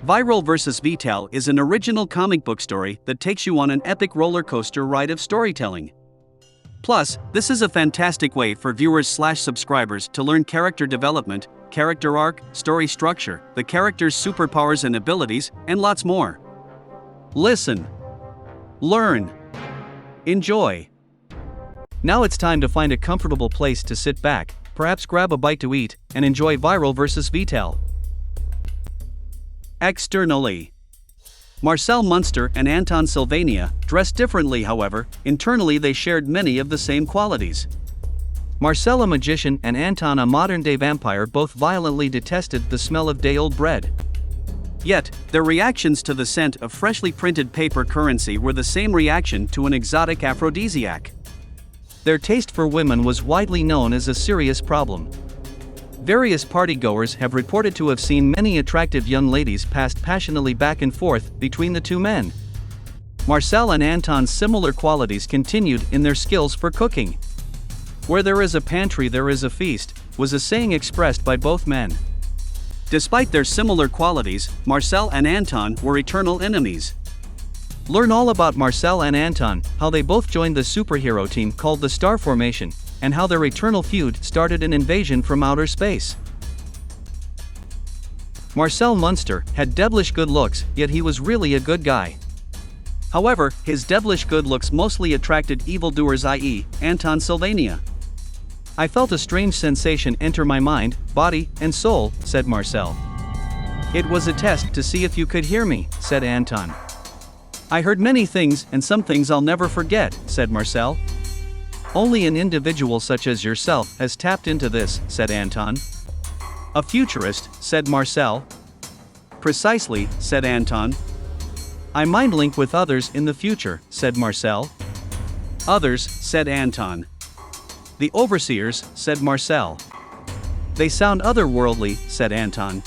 Vyrol vs. Vandale is an original comic book story that takes you on an epic roller coaster ride of storytelling. Plus, this is a fantastic way for viewers/subscribers to learn character development, character arc, story structure, the character's superpowers and abilities, and lots more. Listen, learn, enjoy. Now it's time to find a comfortable place to sit back, perhaps grab a bite to eat, and enjoy Vyrol vs. Vandale. Externally, Marcel Munster and Anton Sylvania dressed differently. However, internally they shared many of the same qualities. Marcel, a magician, and Anton, a modern-day vampire, both violently detested the smell of day-old bread. Yet, their reactions to the scent of freshly printed paper currency were the same reaction to an exotic aphrodisiac. Their taste for women was widely known as a serious problem. Various partygoers have reported to have seen many attractive young ladies passed passionately back and forth between the two men. Marcel and Anton's similar qualities continued in their skills for cooking. "Where there is a pantry, there is a feast," was a saying expressed by both men. Despite their similar qualities, Marcel and Anton were eternal enemies. Learn all about Marcel and Anton, how they both joined the superhero team called the Star Formation, and how their eternal feud started an invasion from outer space. Marcel Munster had devilish good looks, yet he was really a good guy. However, his devilish good looks mostly attracted evildoers, i.e., Anton Sylvania. "I felt a strange sensation enter my mind, body, and soul," said Marcel. "It was a test to see if you could hear me," said Anton. "I heard many things, and some things I'll never forget," said Marcel. "Only an individual such as yourself has tapped into this," said Anton. "A futurist," said Marcel. "Precisely," said Anton. "I mind link with others in the future," said Marcel. "Others," said Anton. "The overseers," said Marcel. "They sound otherworldly," said Anton.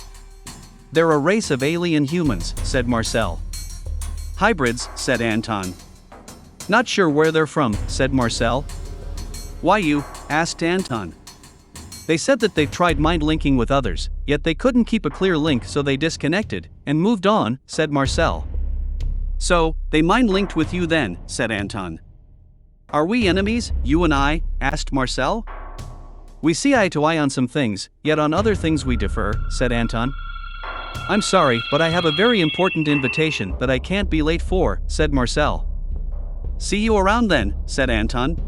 "They're a race of alien humans," said Marcel. "Hybrids," said Anton. "Not sure where they're from," said Marcel. "Why you?" asked Anton. "They said that they've tried mind-linking with others, yet they couldn't keep a clear link, so they disconnected and moved on," said Marcel. "So, they mind-linked with you then," said Anton. "Are we enemies, you and I?" asked Marcel. "We see eye to eye on some things, yet on other things we differ," said Anton. "I'm sorry, but I have a very important invitation that I can't be late for," said Marcel. "See you around then," said Anton.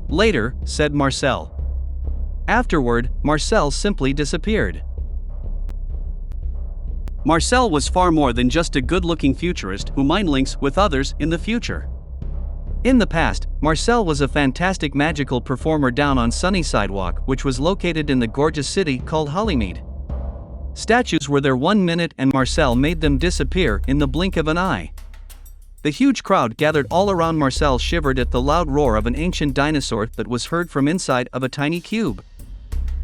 "Later," said Marcel. Afterward, Marcel simply disappeared. Marcel was far more than just a good-looking futurist who mind-links with others in the future. In the past, Marcel was a fantastic magical performer down on Sunny Sidewalk, which was located in the gorgeous city called Hollymead. Statues were there 1 minute and Marcel made them disappear in the blink of an eye. The huge crowd gathered all around Marcel shivered at the loud roar of an ancient dinosaur that was heard from inside of a tiny cube.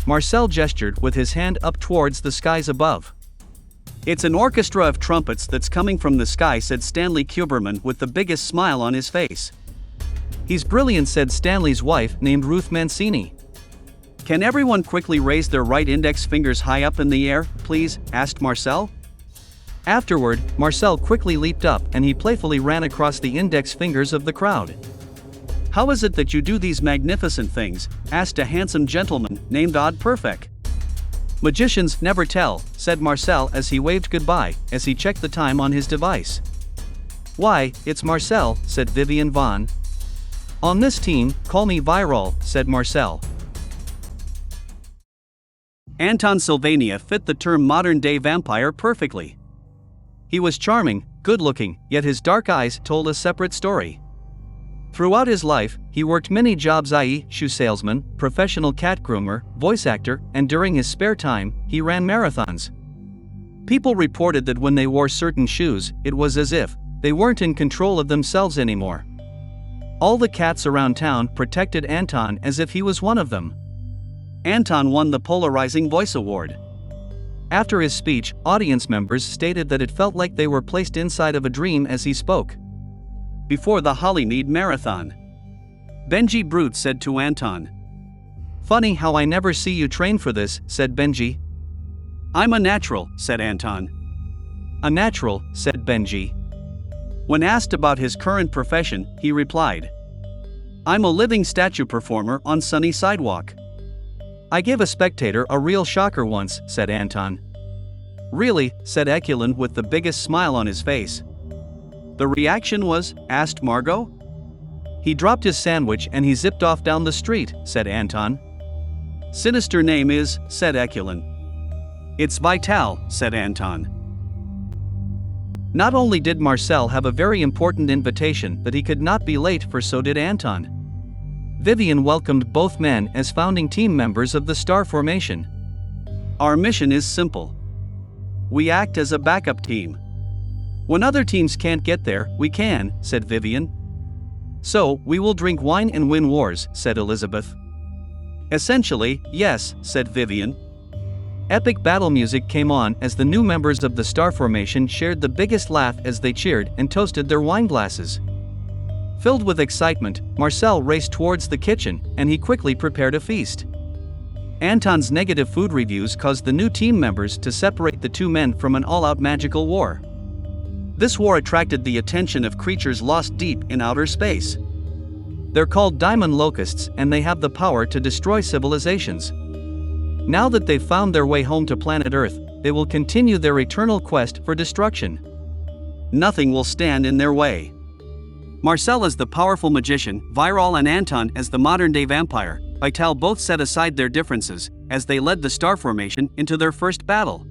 Marcel gestured with his hand up towards the skies above. "It's an orchestra of trumpets that's coming from the sky," said Stanley Kuberman with the biggest smile on his face. "He's brilliant," said Stanley's wife, named Ruth Mancini. "Can everyone quickly raise their right index fingers high up in the air, please?" asked Marcel. Afterward, Marcel quickly leaped up and he playfully ran across the index fingers of the crowd. "How is it that you do these magnificent things?" asked a handsome gentleman named Odd Perfect. "Magicians never tell," said Marcel as he waved goodbye as he checked the time on his device. "Why, it's Marcel," said Vivian Vaughn. "On this team, call me Vyrol," said Marcel. Anton Sylvania fit the term modern-day vampire perfectly. He was charming, good-looking, yet his dark eyes told a separate story. Throughout his life, he worked many jobs, i.e., shoe salesman, professional cat groomer, voice actor, and during his spare time, he ran marathons. People reported that when they wore certain shoes, it was as if they weren't in control of themselves anymore. All the cats around town protected Anton as if he was one of them. Anton won the Polarizing Voice Award. After his speech, audience members stated that it felt like they were placed inside of a dream as he spoke. Before the Hollymead Marathon, Benji Brute said to Anton, "Funny how I never see you train for this," said Benji. "I'm a natural," said Anton. "A natural," said Benji. When asked about his current profession, he replied, "I'm a living statue performer on Sunny Sidewalk." "I gave a spectator a real shocker once," said Anton. "Really?" said Ekulin with the biggest smile on his face. "The reaction was?" asked Margot. "He dropped his sandwich and he zipped off down the street," said Anton. "Sinister name is," said Ekulin. "It's Vital," said Anton. Not only did Marcel have a very important invitation, but he could not be late, for so did Anton. Vivian welcomed both men as founding team members of the Star Formation. "Our mission is simple. We act as a backup team. When other teams can't get there, we can," said Vivian. "So, we will drink wine and win wars," said Elizabeth. "Essentially, yes," said Vivian. Epic battle music came on as the new members of the Star Formation shared the biggest laugh as they cheered and toasted their wine glasses. Filled with excitement, Marcel raced towards the kitchen, and he quickly prepared a feast. Anton's negative food reviews caused the new team members to separate the two men from an all-out magical war. This war attracted the attention of creatures lost deep in outer space. They're called diamond locusts, and they have the power to destroy civilizations. Now that they've found their way home to planet Earth, they will continue their eternal quest for destruction. Nothing will stand in their way. Marcel as the powerful magician, Vyrol and Anton as the modern-day vampire, Vital both set aside their differences as they led the Star Formation into their first battle.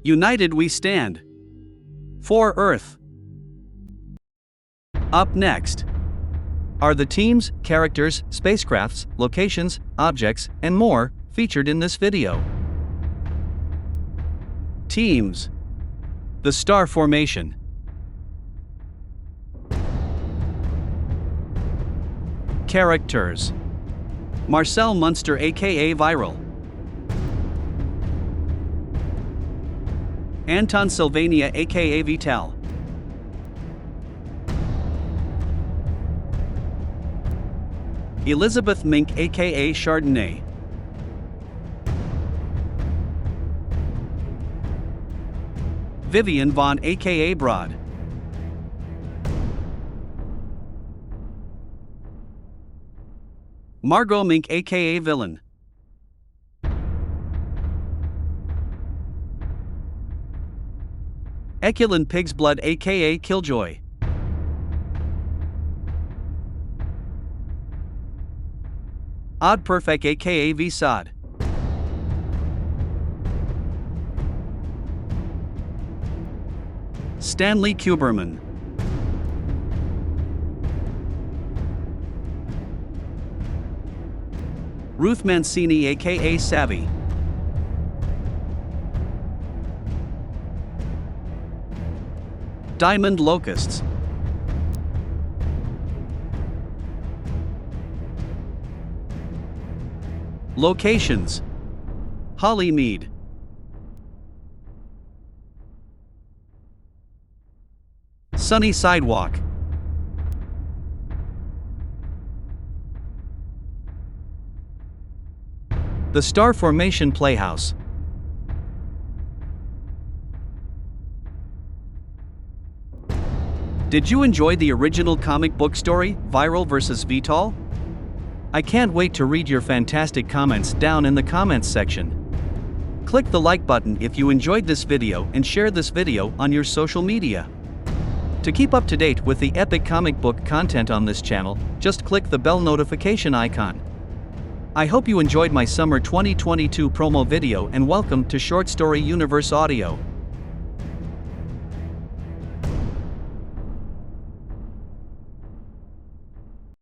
United we stand. For Earth. Up next are the teams, characters, spacecrafts, locations, objects, and more featured in this video. Teams. The Star Formation. Characters. Marcel Munster aka Vyrol. Anton Sylvania aka Vital. Elizabeth Mink aka Chardonnay. Vivian Vaughn aka Broad. Margot Mink aka Villain. Ekulin Pigsblood aka Killjoy. Odd Perfect aka Vsad. Stanley Kuberman. Ruth Mancini aka Savvy. Diamond Locusts. Locations. Hollymead. Sunny Sidewalk. The Star Formation Playhouse. Did you enjoy the original comic book story, Vyrol vs. Vital? I can't wait to read your fantastic comments down in the comments section. Click the like button if you enjoyed this video and share this video on your social media. To keep up to date with the epic comic book content on this channel, just click the bell notification icon. I hope you enjoyed my summer 2022 promo video, and welcome to Short Story Universe Audio.